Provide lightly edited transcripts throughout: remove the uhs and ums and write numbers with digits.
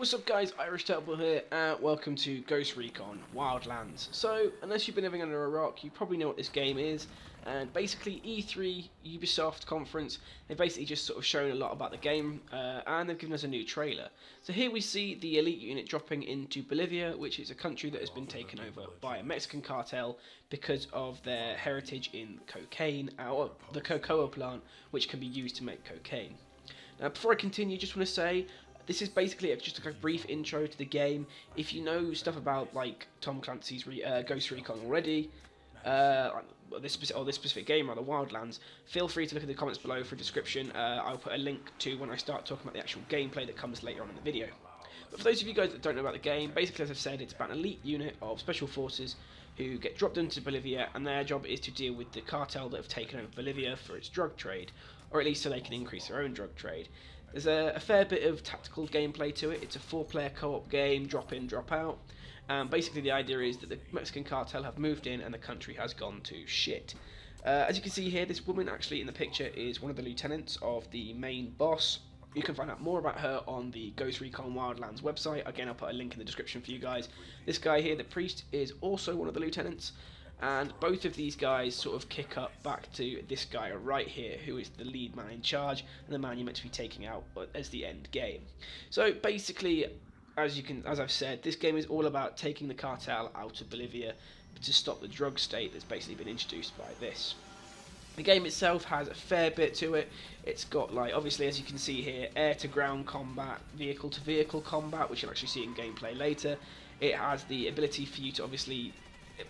What's up guys, Irish Turtle here, and welcome to Recon Wildlands. So, unless you've been living under a rock, you probably know what this game is, and basically E3, Ubisoft conference, they've basically just sort of shown a lot about the game, and they've given us a new trailer. So here we see the elite unit dropping into Bolivia, which is a country that has been taken over by a Mexican cartel because of their heritage in cocaine, or the cocoa plant, which can be used to make cocaine. Now, before I continue, just want to say, this is basically just a brief intro to the game. If you know stuff about like Tom Clancy's Ghost Recon already, this specific game, rather Wildlands, feel free to look at the comments below for a description. I'll put a link to when I start talking about the actual gameplay that comes later on in the video. But for those of you guys that don't know about the game, basically as I've said, it's about an elite unit of special forces who get dropped into Bolivia, and their job is to deal with the cartel that have taken over Bolivia for its drug trade, or at least so they can increase their own drug trade. There's a fair bit of tactical gameplay to it. It's a 4-player co-op game, drop in, drop out. Basically the idea is that the Mexican cartel have moved in and the country has gone to shit. As you can see here, this woman actually in the picture is one of the lieutenants of the main boss. You can find out more about her on the Ghost Recon Wildlands website. Again, I'll put a link in the description for you guys. This guy here, the priest, is also one of the lieutenants. And both of these guys sort of kick up back to this guy right here, who is the lead man in charge and the man you're meant to be taking out as the end game. So basically, as I've said, this game is all about taking the cartel out of Bolivia to stop the drug state that's basically been introduced by this. The game itself has a fair bit to it. It's got, like, obviously, as you can see here, air-to-ground combat, vehicle-to-vehicle combat, which you'll actually see in gameplay later. It has the ability for you to, obviously,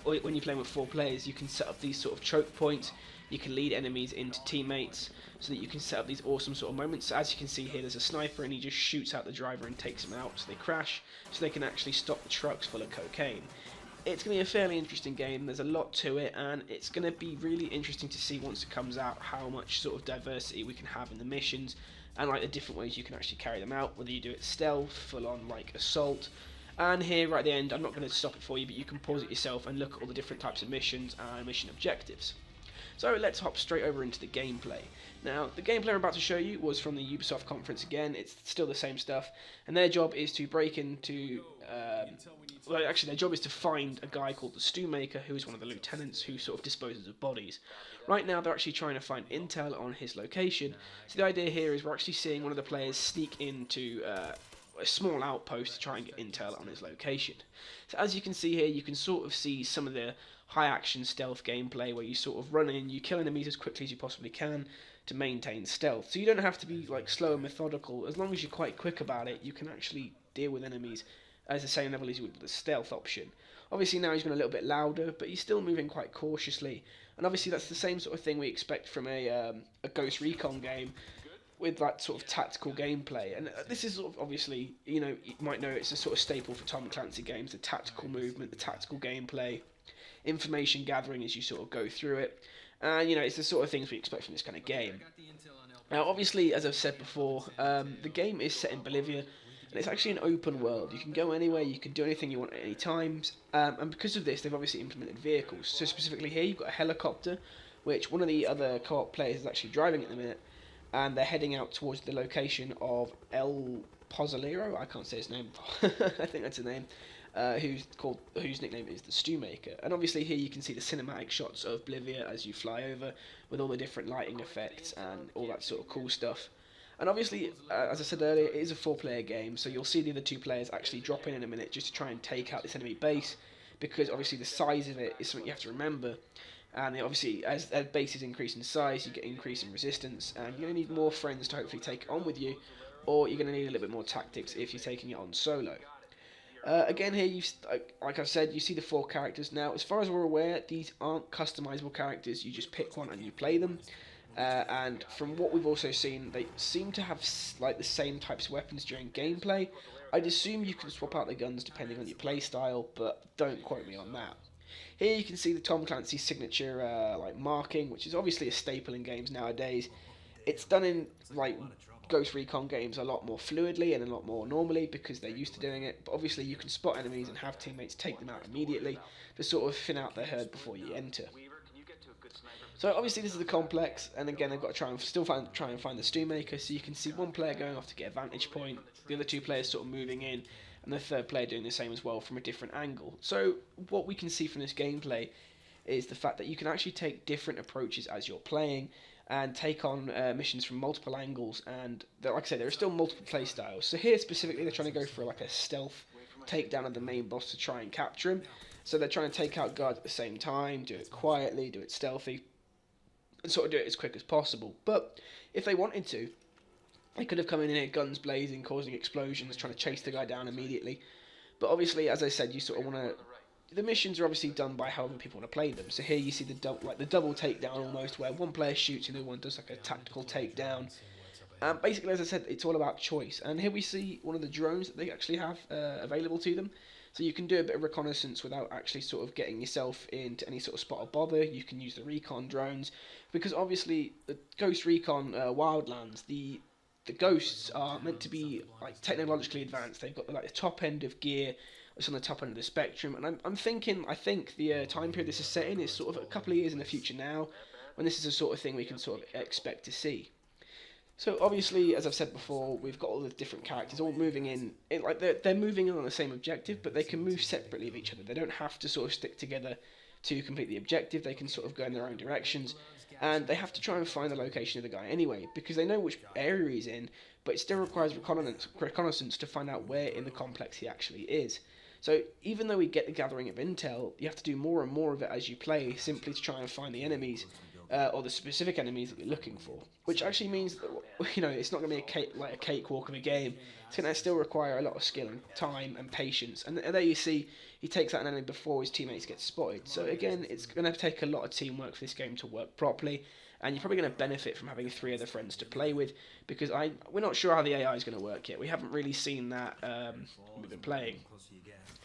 when you're playing with 4 players, you can set up these sort of choke points. You can lead enemies into teammates so that you can set up these awesome sort of moments. So as you can see here, there's a sniper and he just shoots out the driver and takes them out, so they crash, so they can actually stop the trucks full of cocaine. It's going to be a fairly interesting game. There's a lot to it, and it's going to be really interesting to see once it comes out how much sort of diversity we can have in the missions, and like the different ways you can actually carry them out, whether you do it stealth, full on like assault. And here right at the end, I'm not going to stop it for you, but you can pause it yourself and look at all the different types of missions and mission objectives. So let's hop straight over into the gameplay. Now, the gameplay I'm about to show you was from the Ubisoft conference again. It's still the same stuff, and their job is to break into... well, actually, their job is to find a guy called the Stew Maker, who is one of the lieutenants who sort of disposes of bodies. Right now, they're actually trying to find intel on his location. So the idea here is we're actually seeing one of the players sneak into... a small outpost to try and get intel on his location. So as you can see here, you can sort of see some of the high action stealth gameplay where you sort of run in, you kill enemies as quickly as you possibly can to maintain stealth. So you don't have to be like slow and methodical. As long as you're quite quick about it, you can actually deal with enemies as the same level as you would with the stealth option. Obviously now he's going a little bit louder, but he's still moving quite cautiously. And obviously that's the same sort of thing we expect from a Ghost Recon game, with that sort of tactical gameplay. And this is sort of, obviously, you know, you might know it's a sort of staple for Tom Clancy games, the tactical movement, the tactical gameplay, information gathering as you sort of go through it, and you know, it's the sort of things we expect from this kind of game. Now obviously, as I've said before, the game is set in Bolivia, and it's actually an open world. You can go anywhere, you can do anything you want at any times, and because of this they've obviously implemented vehicles. So specifically here you've got a helicopter, which one of the other co-op players is actually driving at the minute, and they're heading out towards the location of El Pozzolero. I can't say his name. I think that's his name. Whose nickname is the Stew Maker. And obviously here you can see the cinematic shots of Bolivia as you fly over, with all the different lighting effects and all that sort of cool stuff. And obviously, as I said earlier, it is a 4-player game, so you'll see the other 2 players actually drop in a minute just to try and take out this enemy base, because obviously the size of it is something you have to remember. And obviously, as bases increase in size, you get increase in resistance, and you're going to need more friends to hopefully take it on with you, or you're going to need a little bit more tactics if you're taking it on solo. Again here, like I've said, you see the 4 characters. Now, as far as we're aware, these aren't customizable characters. You just pick one and you play them. And from what we've also seen, they seem to have like the same types of weapons during gameplay. I'd assume you can swap out the guns depending on your play style, but don't quote me on that. Here you can see the Tom Clancy signature like marking, which is obviously a staple in games nowadays. It's done in like Ghost Recon games a lot more fluidly and a lot more normally because they're used to doing it, but obviously you can spot enemies and have teammates take them out immediately to sort of thin out their herd before you enter. So obviously this is the complex, and again they've got to try and find the stew maker. So you can see one player going off to get a vantage point, the other two players sort of moving in, and the third player doing the same as well from a different angle. So what we can see from this gameplay is the fact that you can actually take different approaches as you're playing, and take on missions from multiple angles. And like I said, there are still multiple play styles. So here specifically, they're trying to go for like a stealth takedown of the main boss to try and capture him. So they're trying to take out guards at the same time, do it quietly, do it stealthy, and sort of do it as quick as possible. But if they wanted to, they could have come in here guns blazing, causing explosions, trying to chase the guy down immediately. But obviously, as I said, you sort of want to. The missions are obviously done by however people want to play them. So here you see the double takedown almost, where one player shoots and the other one does like a tactical takedown. Basically, as I said, it's all about choice. And here we see one of the drones that they actually have available to them. So you can do a bit of reconnaissance without actually sort of getting yourself into any sort of spot or bother. You can use the recon drones, because obviously the Ghost Recon Wildlands, the ghosts are meant to be like technologically advanced. They've got like the top end of gear. It's on the top end of the spectrum, and I think the time period this is set in is sort of a couple of years in the future now, when this is the sort of thing we can sort of expect to see. So obviously, as I've said before, we've got all the different characters all moving in like they're moving in on the same objective, but they can move separately of each other. They don't have to sort of stick together to complete the objective. They can sort of go in their own directions, and they have to try and find the location of the guy anyway, because they know which area he's in, but it still requires reconnaissance to find out where in the complex he actually is. So even though we get the gathering of intel, you have to do more and more of it as you play, simply to try and find the enemies, or the specific enemies that you're looking for. Which actually means that, it's not going to be a cakewalk of a game. It's going to still require a lot of skill and time and patience. And there you see, he takes out an enemy before his teammates get spotted. So again, it's going to take a lot of teamwork for this game to work properly. And you're probably going to benefit from having 3 other friends to play with, because we're not sure how the AI is going to work yet. We haven't really seen that when we've been playing.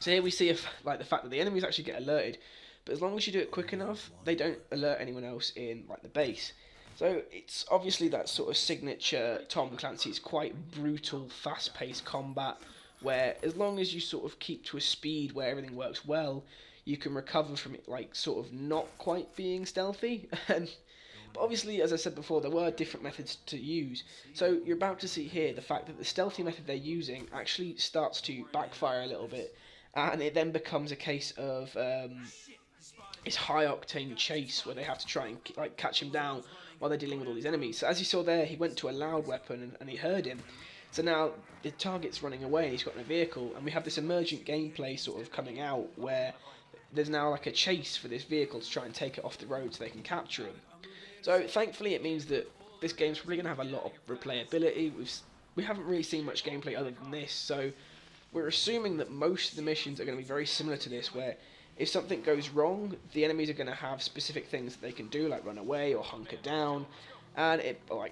So here we see the fact that the enemies actually get alerted, but as long as you do it quick enough, they don't alert anyone else in like the base. So it's obviously that sort of signature Tom Clancy's quite brutal, fast-paced combat, where as long as you sort of keep to a speed where everything works well, you can recover from it like sort of not quite being stealthy. But obviously, as I said before, there were different methods to use. So you're about to see here the fact that the stealthy method they're using actually starts to backfire a little bit, and it then becomes a case of this high-octane chase where they have to try and catch him down while they're dealing with all these enemies. So as you saw there, he went to a loud weapon and he heard him. So now the target's running away and he's got in a vehicle, and we have this emergent gameplay sort of coming out where there's now like a chase for this vehicle to try and take it off the road so they can capture him. So thankfully it means that this game's probably going to have a lot of replayability. We haven't really seen much gameplay other than this, so we're assuming that most of the missions are going to be very similar to this, where if something goes wrong, the enemies are going to have specific things that they can do, like run away or hunker down, and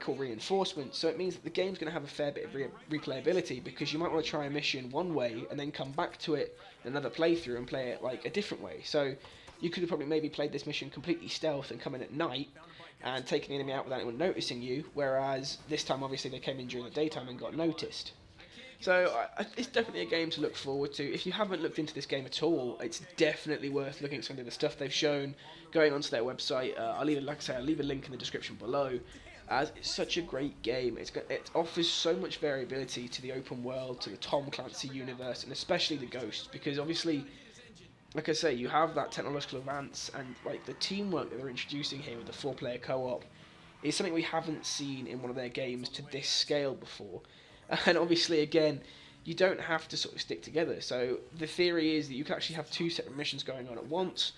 call reinforcements. So it means that the game's going to have a fair bit of replayability, because you might want to try a mission one way and then come back to it in another playthrough and play it like a different way. So you could have probably maybe played this mission completely stealth and come in at night and taken the enemy out without anyone noticing you, whereas this time obviously they came in during the daytime and got noticed. So it's definitely a game to look forward to. If you haven't looked into this game at all, it's definitely worth looking at some of the stuff they've shown, going onto their website. I'll leave a link in the description below, as it's such a great game. It offers so much variability to the open world, to the Tom Clancy universe, and especially the Ghosts, because obviously, like I say, you have that technological advance, and like the teamwork that they're introducing here with the 4-player co-op is something we haven't seen in one of their games to this scale before. And obviously, again, you don't have to sort of stick together. So the theory is that you can actually have 2 separate missions going on at once,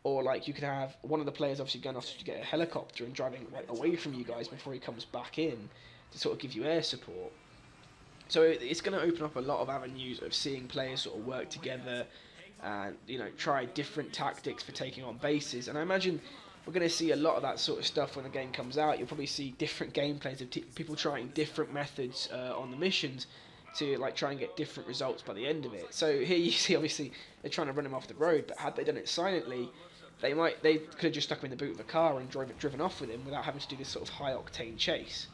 or like you could have one of the players obviously going off to get a helicopter and driving away from you guys before he comes back in to sort of give you air support. So it's going to open up a lot of avenues of seeing players sort of work together and try different tactics for taking on bases. And I imagine we're going to see a lot of that sort of stuff when the game comes out. You'll probably see different gameplays of people trying different methods on the missions to try and get different results by the end of it. So here you see obviously they're trying to run him off the road, but had they done it silently, they could have just stuck him in the boot of a car and driven off with him without having to do this sort of high octane chase.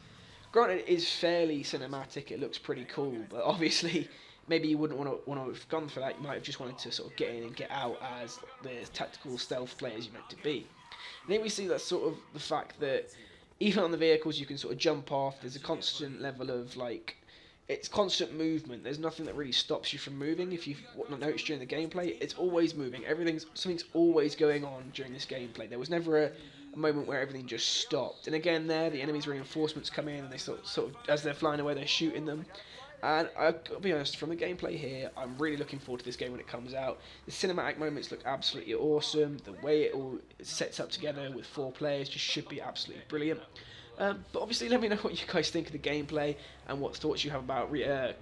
Granted, it is fairly cinematic. It looks pretty cool, but obviously maybe you wouldn't want to have gone for that. You might have just wanted to sort of get in and get out as the tactical stealth players you're meant to be. And here we see that sort of the fact that even on the vehicles you can sort of jump off. There's a constant level of like, it's constant movement. There's nothing that really stops you from moving. If you've not noticed during the gameplay, it's always moving. Something's always going on during this gameplay. There was never a moment where everything just stopped. And again, there the enemy's reinforcements come in, and they sort of as they're flying away, they're shooting them. And I've got to be honest, from the gameplay here, I'm really looking forward to this game when it comes out. The cinematic moments look absolutely awesome. The way it all sets up together with 4 players just should be absolutely brilliant. But obviously, let me know what you guys think of the gameplay and what thoughts you have about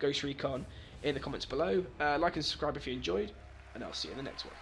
Ghost Recon in the comments below. Like and subscribe if you enjoyed, and I'll see you in the next one.